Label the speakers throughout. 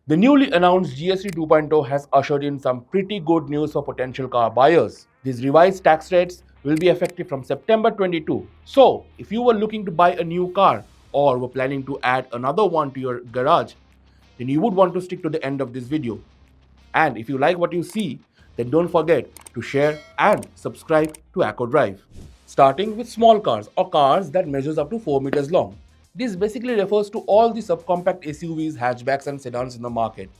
Speaker 1: The newly announced GST 2.0 has ushered in some pretty good news for potential car buyers. These revised tax rates will be effective from September 22. So, if you were looking to buy a new car or were planning to add another one to your garage, then you would want to stick to the end of this video. And if you like what you see, then don't forget to share and subscribe to Acko Drive. Starting with small cars or cars that measures up to 4 meters long. This basically refers to all the subcompact SUVs, hatchbacks and sedans in the market.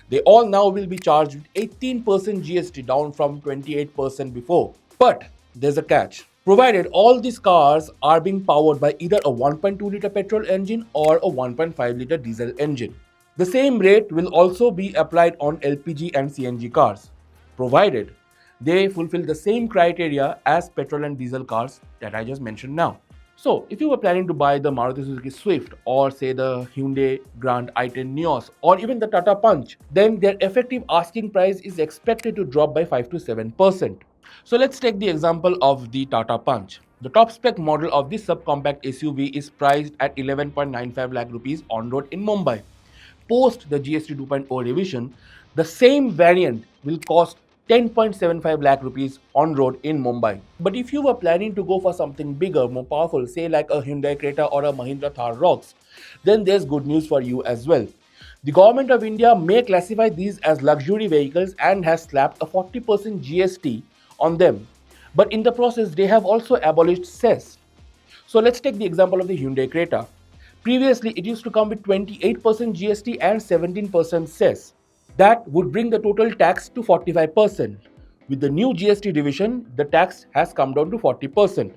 Speaker 1: They all now will be charged with 18% GST down from 28% before. But there's a catch. Provided all these cars are being powered by either a 1.2 liter petrol engine or a 1.5 liter diesel engine. The same rate will also be applied on LPG and CNG cars, provided they fulfill the same criteria as petrol and diesel cars that I just mentioned now. So, if you were planning to buy the Maruti Swift or say the Hyundai Grand i10 Nios or even the Tata Punch, then their effective asking price is expected to drop by 5 to 7%. So, let's take the example of the Tata Punch. The top spec model of this subcompact SUV is priced at 11.95 lakh rupees on road in Mumbai. Post the GST 2.0 revision, the same variant will cost 10.75 lakh rupees on road in Mumbai. But if you were planning to go for something bigger, more powerful, say like a Hyundai Creta or a Mahindra Thar Rocks, then there's good news for you as well. The government of India may classify these as luxury vehicles and has slapped a 40% GST on them. But in the process, they have also abolished cess. So let's take the example of the Hyundai Creta. Previously, it used to come with 28% GST and 17% cess. That would bring the total tax to 45%. With the new GST revision, the tax has come down to 40%.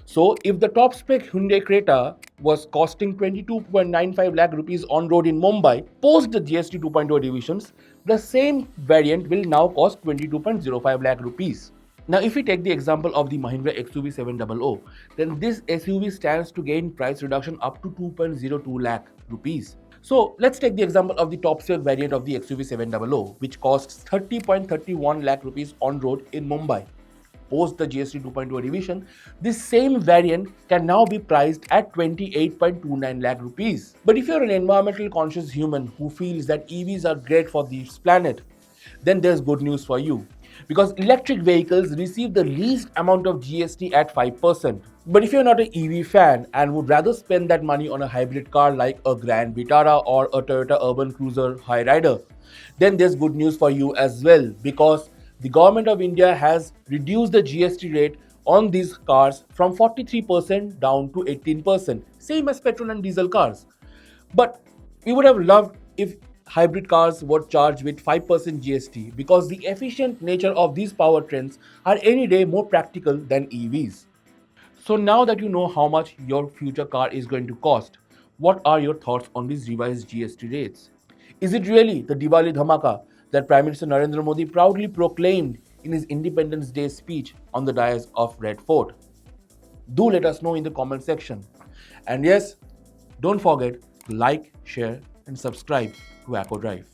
Speaker 1: So, if the top spec Hyundai Creta was costing 22.95 lakh rupees on road in Mumbai, post the GST 2.0 revisions, the same variant will now cost 22.05 lakh rupees. Now, if we take the example of the Mahindra XUV 700, then this SUV stands to gain price reduction up to 2.02 lakh rupees. So, let's take the example of the top spec variant of the XUV 700, which costs 30.31 lakh rupees on road in Mumbai. Post the GST 2.0 revision, this same variant can now be priced at 28.29 lakh rupees. But if you're an environmental conscious human who feels that EVs are great for this planet, then there's good news for you. Because electric vehicles receive the least amount of GST at 5%. But if you're not an EV fan and would rather spend that money on a hybrid car like a Grand Vitara or a Toyota Urban Cruiser Hyryder, then there's good news for you as well, because the government of India has reduced the GST rate on these cars from 43% down to 18%, same as petrol and diesel cars. But we would have loved if hybrid cars were charged with 5% GST, because the efficient nature of these powertrains are any day more practical than EVs. So now that you know how much your future car is going to cost, what are your thoughts on these revised GST rates? Is it really the Diwali dhamaka that Prime Minister Narendra Modi proudly proclaimed in his Independence Day speech on the dais of Red Fort? Do let us know in the comment section. And yes, don't forget to like, share and subscribe to Acko Drive.